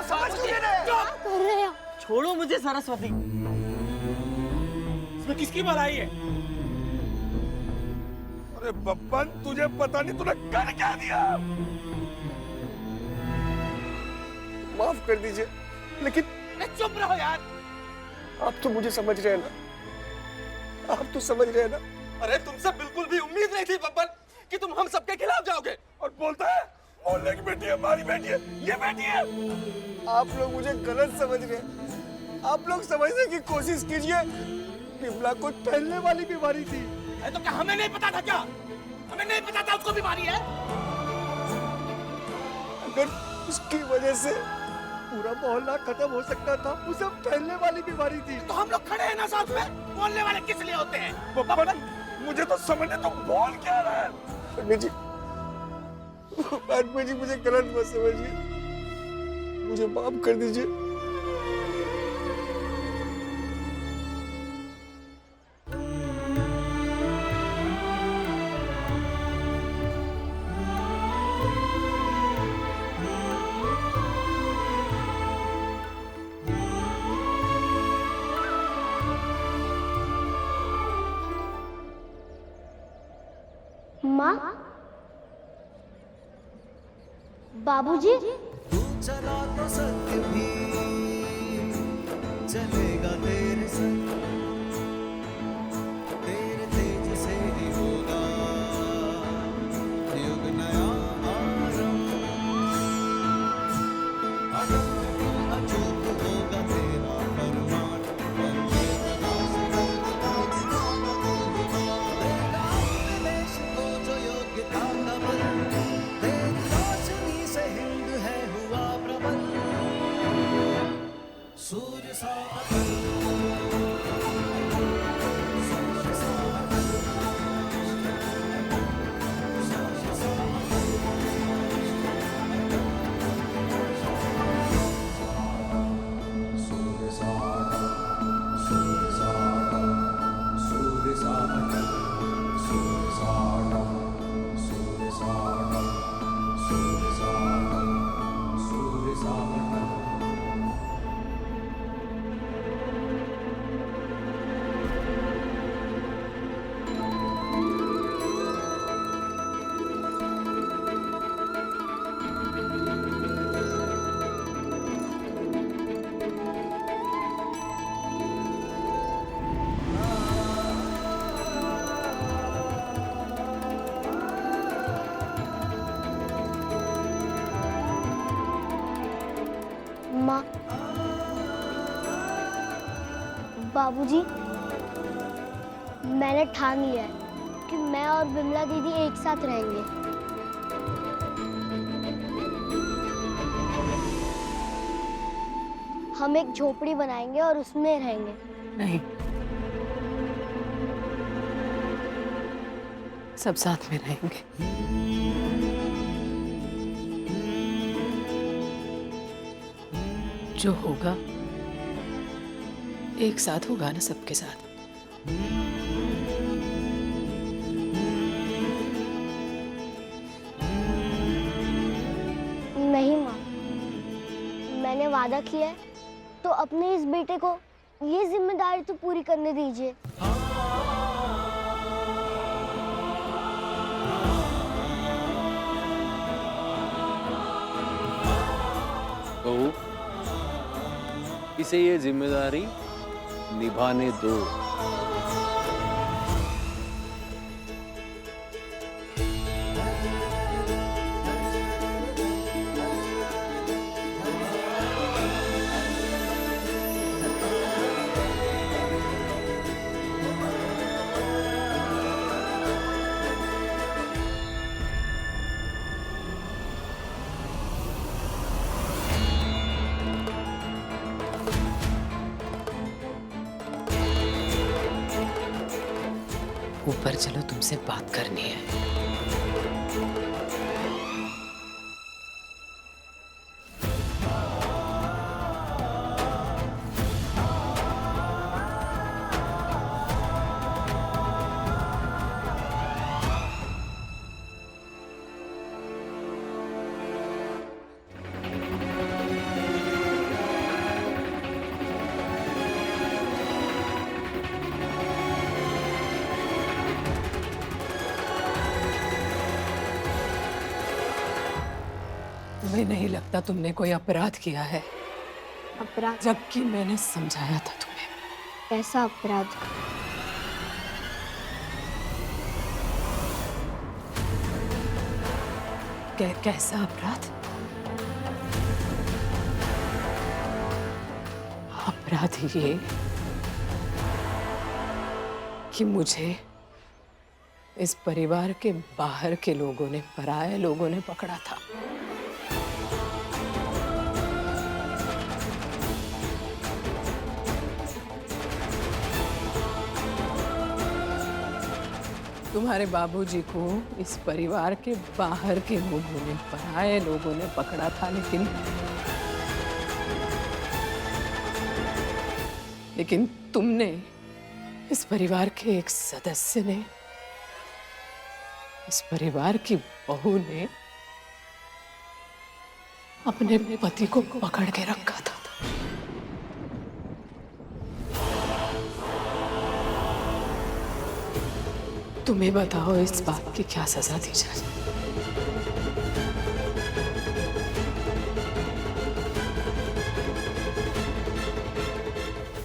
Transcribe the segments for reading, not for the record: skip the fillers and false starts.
समझ क्यों नहीं रहे? क्या कर रहे हैं? छोड़ो मुझे सरस्वती। इसमें किसकी भलाई है? अरे बब्बन, तुझे पता नहीं तूने कर क्या दिया। माफ कर दीजिए, लेकिन चुप रहो यार। आप तो मुझे समझ रहे हैं ना, आप तो समझ रहे हैं ना। अरे तुमसे बिल्कुल भी उम्मीद नहीं थी बब्बन कि तुम हम सबके खिलाफ जाओगे। और बोलता है मोहल्ले की बेटी है, हमारी बेटी है, ये बेटी है। आप लोग मुझे गलत समझ रहे हैं। आप लोग समझने की कोशिश कीजिए, बिमला को टहलने वाली बीमारी थी। तो क्या हमें नहीं पता था क्या? हमें नहीं पता था उसको बीमारी है? अगर उसकी वजह से पूरा मोहल्ला खत्म हो सकता था, उसे टहलने वाली बीमारी थी। तो हम लोग खड़े हैं ना साथ में। बोलने वाले किस लिए होते हैं? बब्बन, मुझे तो समझने, तो बोल क्या रहा है? पंडित जी, मुझे गलत मत समझिए, मुझे माफ कर दीजिए। माँ, बाबूजी, तू चला तो सत्य भी चलेगा तेरे संग, तेरे तेज से ही होगा युग नया आरंभ। अचूक होगा तेरा फरमान, बंदे प्रकाश देगा देश को जो योग्यता का बल, तेरी रोशनी से हिंद है हुआ प्रबल। सूर्य सा अटल, सूर्य सा अटल, सूर्य सा सूर्य सा अटल, सूर्य सा अटल, सूर्य सा अटल, सूर्य सा अटल, सूर्य सा अटल, सूर्य सा अटल, सूर्य सा अटल। माँ, बाबूजी, मैंने ठान लिया है कि मैं और बिमला दीदी एक साथ रहेंगे। हम एक झोपड़ी बनाएंगे और उसमें रहेंगे। नहीं, सब साथ में रहेंगे। जो होगा एक साथ होगा ना, सबके साथ। नहीं माँ, मैंने वादा किया है, तो अपने इस बेटे को ये जिम्मेदारी तो पूरी करने दीजिए। बहू, इसे ये जिम्मेदारी निभाने दो। ऊपर चलो, तुमसे बात करनी है। तुम्हें नहीं लगता तुमने कोई अपराध किया है? अपराध? जबकि मैंने समझाया था तुम्हें। कैसा अपराध? कैसा अपराध? अपराध ये कि मुझे इस परिवार के बाहर के लोगों ने, पराये लोगों ने पकड़ा था। तुम्हारे बाबूजी को इस परिवार के बाहर के लोगों ने, पराये लोगों ने पकड़ा था, लेकिन तुमने, इस परिवार के एक सदस्य ने, इस परिवार की बहू ने अपने पति को पकड़ के रखा था। तुम्हें बताओ इस बात की क्या सजा दी जाए?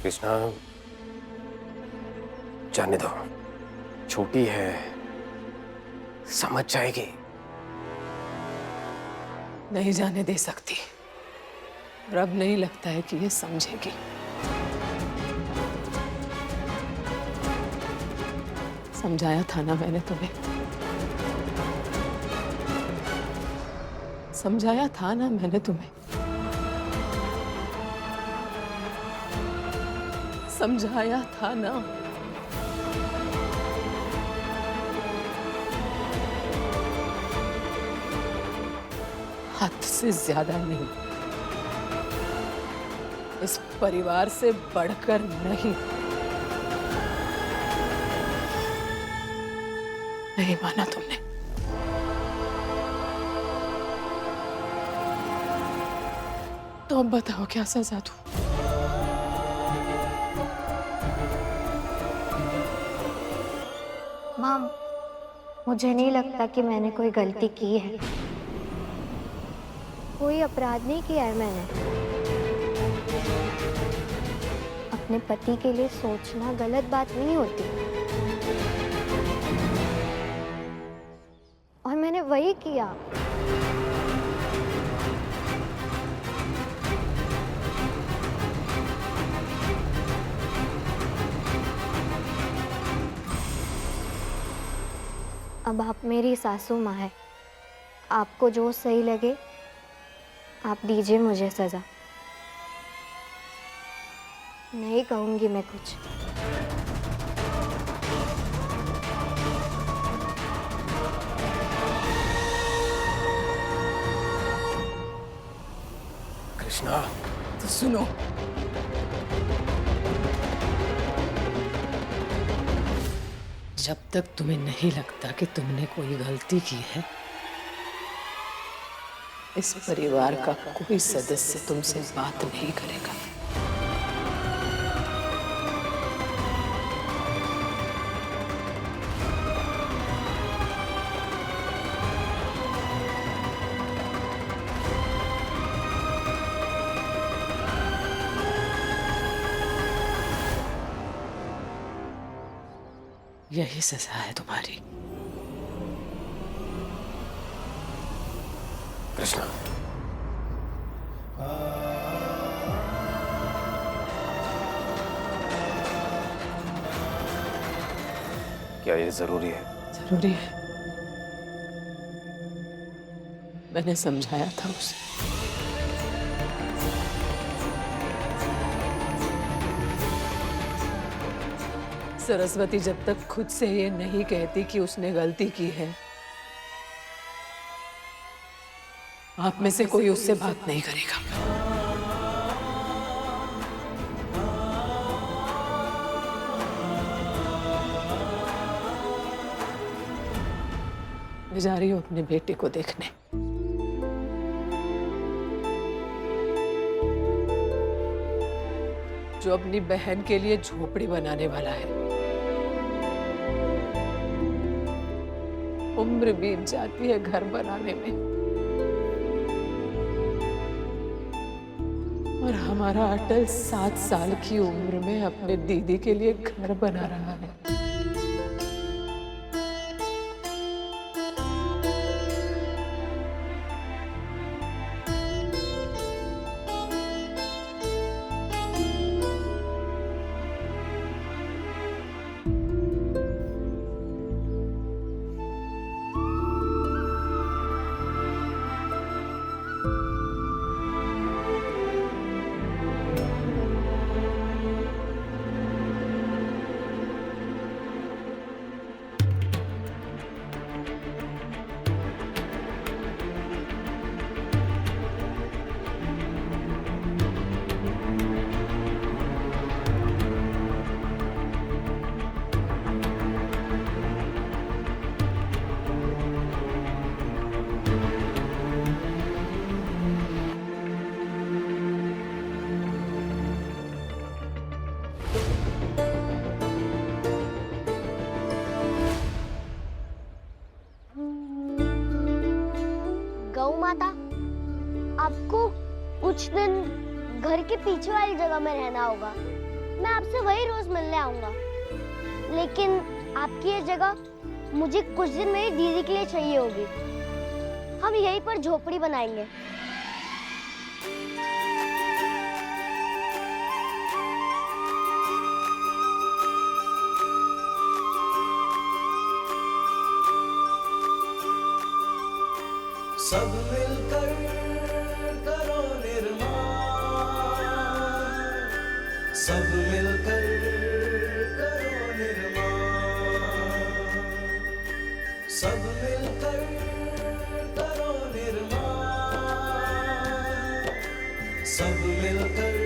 कृष्णा, जाने दो, छोटी है, समझ जाएगी। नहीं जाने दे सकती, और अब नहीं लगता है कि ये समझेगी। समझाया था ना मैंने तुम्हें, समझाया था ना मैंने तुम्हें, समझाया था ना। हद से ज्यादा नहीं, इस परिवार से बढ़कर नहीं। नहीं माना तुमने। तो अब बताओ क्या सजा दूं? माम, मुझे नहीं लगता कि मैंने कोई गलती की है। कोई अपराध नहीं किया है मैंने। अपने पति के लिए सोचना गलत बात नहीं होती, और मैंने वही किया। अब आप मेरी सासू माँ है, आपको जो सही लगे आप दीजिए मुझे सजा। नहीं कहूंगी मैं कुछ। कृष्णा, तो सुनो, जब तक तुम्हें नहीं लगता कि तुमने कोई गलती की है, इस परिवार का कोई सदस्य तुमसे बात नहीं करेगा। यही सजा है तुम्हारी। कृष्णा, क्या ये जरूरी है? जरूरी है। मैंने समझाया था उसे। सरस्वती जब तक खुद से ये नहीं कहती कि उसने गलती की है, आप में से कोई उससे बात नहीं करेगा। मैं जा रही हूँ अपने बेटे को देखने। जो अपनी बहन के लिए झोपड़ी बनाने वाला है। उम्र बीत जाती है घर बनाने में, और हमारा अटल 7 साल की उम्र में अपने दीदी के लिए घर बना रहा है। गौ माता, आपको कुछ दिन घर के पीछे वाली जगह में रहना होगा। मैं आपसे वही रोज मिलने आऊंगा। लेकिन आपकी ये जगह मुझे कुछ दिन मेरी दीदी के लिए चाहिए होगी। हम यहीं पर झोपड़ी बनाएंगे। सब मिलकर करो निर्माण, सब मिलकर करो निर्माण, सब मिलकर करो निर्माण, सब मिलकर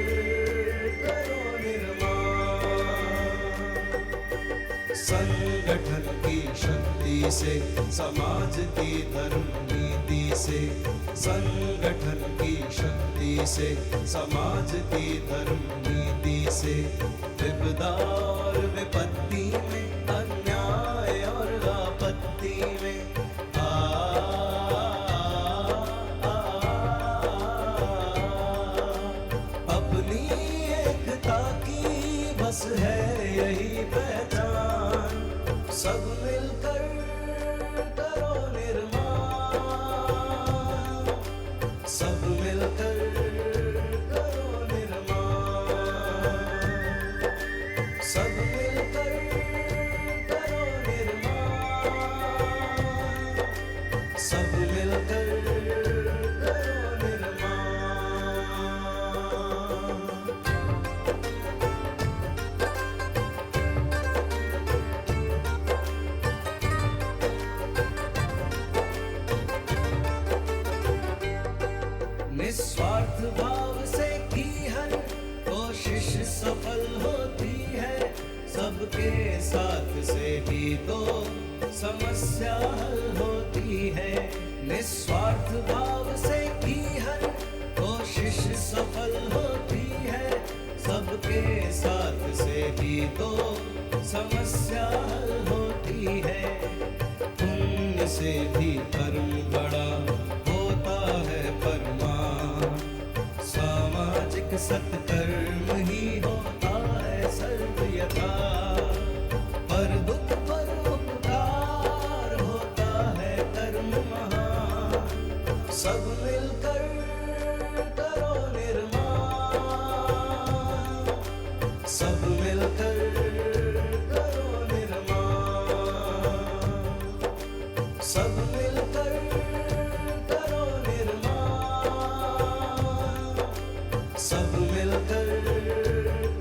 करो निर्माण। संगठन की शक्ति से, समाज की धर्म नीति से, संगठन की शक्ति से, समाज की धर्म नीति से, विपदा और विपत्ति में, अन्याय और आपत्ति में अपनी एकता की बस है यही पहचान। सब मिलकर करो निर्माण, सब मिलकर करो निर्माण, सब मिलकर करो निर्माण, सब मिलकर करो निर्माण। निस्वार्थ भाव से की हर कोशिश सफल होती है, सबके साथ से ही तो समस्या हल होती है। निस्वार्थ भाव से की हर कोशिश सफल होती है, सबके साथ से ही तो समस्या हल होती है। पुण्य से भी कर्म बड़ा होता है परमार्थ, सामाजिक सत्कर्म ही होता है सर्वयथा। पर दुख पर उपकार होता है कर्म महान। सब मिलकर करो निर्माण, सब मिलकर करो निर्माण, सब मिलकर करो निर्माण, सब मिलकर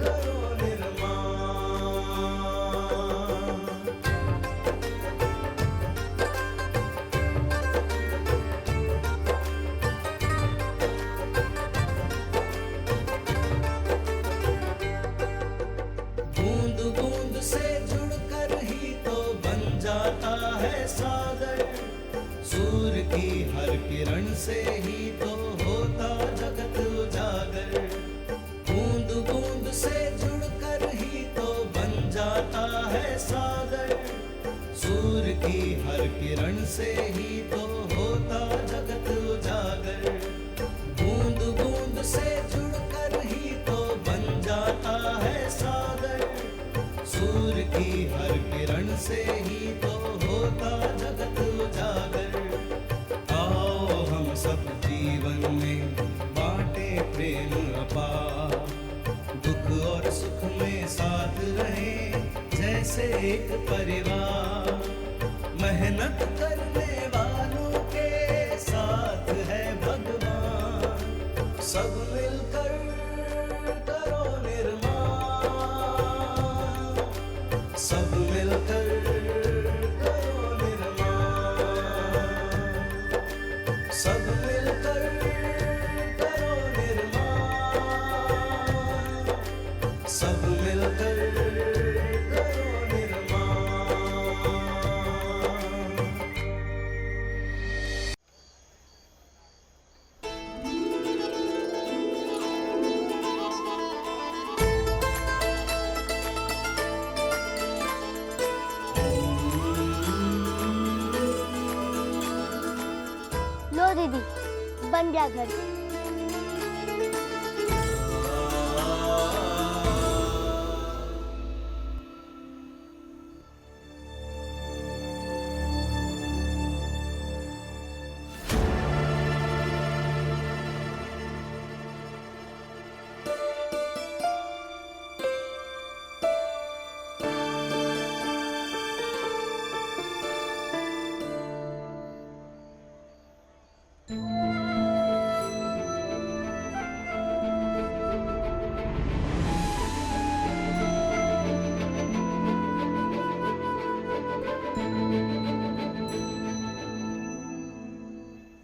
करो निर्माण। बूंद बूंद से जुड़कर ही तो बन जाता है सागर, सूर्य की हर किरण से ही तो होता जगत उजागर। बूंद बूंद से जुड़कर ही तो बन जाता है सागर, सूर्य की हर किरण से ही तो होता जगत उजागर। बूंद बूंद से जुड़कर से ही तो होता जगत उजागर। आओ हम सब जीवन में बांटे प्रेम अपार, दुख और सुख में साथ रहे जैसे एक परिवार। मेहनत करने वालों के साथ है भगवान, सब मिलकर करो निर्माण, सब मिलकर करो निर्माण, सब मिलकर करो निर्माण, सब मिलकर करो निर्माण। लो दीदी, बन गया घर।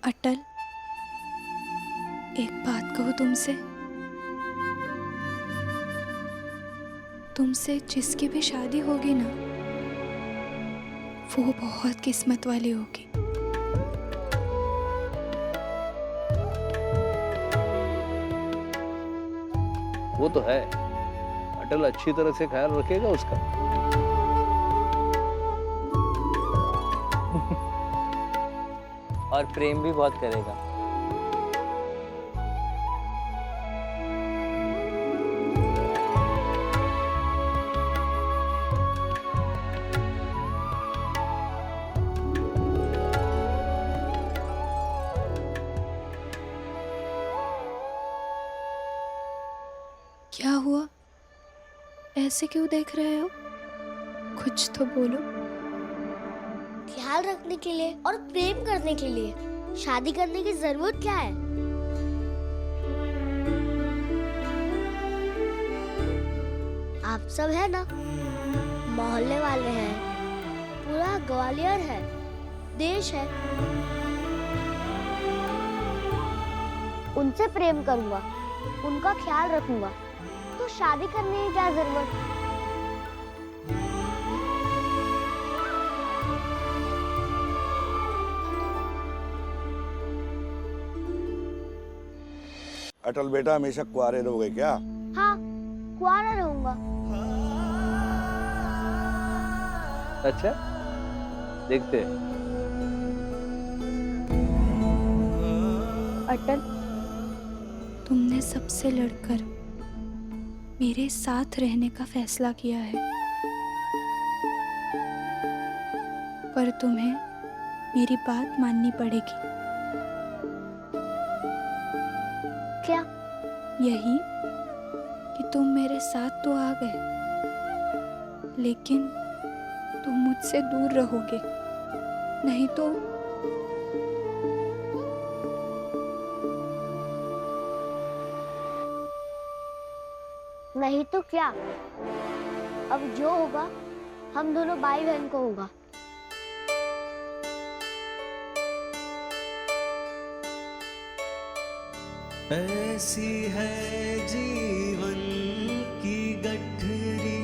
अटल, एक बात कहूँ तुमसे, तुमसे जिसकी भी शादी होगी ना, वो बहुत किस्मत वाली होगी। वो तो है, अटल अच्छी तरह से ख्याल रखेगा उसका। और प्रेम भी बहुत करेगा। क्या हुआ? ऐसे क्यों देख रहे हो? कुछ तो बोलो। ख्याल रखने के लिए और प्रेम करने के लिए शादी करने की जरूरत क्या है? आप सब है ना, मोहल्ले वाले हैं, पूरा ग्वालियर है, देश है। उनसे प्रेम करूंगा, उनका ख्याल रखूंगा, तो शादी करने की क्या जरूरत? अटल बेटा हमेशा कुआरे रहोगे क्या? हाँ, कुआरा रहूंगा। अच्छा, देखते हैं। अटल, तुमने सबसे लड़कर मेरे साथ रहने का फैसला किया है, पर तुम्हें मेरी बात माननी पड़ेगी। क्या? यही कि तुम मेरे साथ तो आ गए, लेकिन तुम मुझसे दूर रहोगे, नहीं तो नहीं तो क्या? अब जो होगा हम दोनों भाई बहन को होगा। ऐसी है जीवन की गठरी,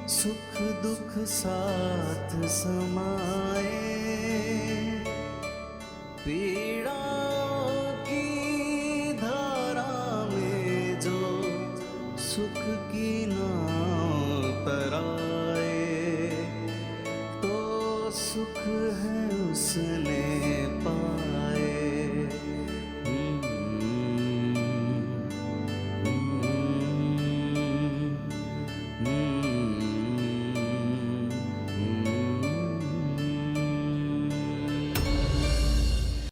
सुख दुख साथ समाए।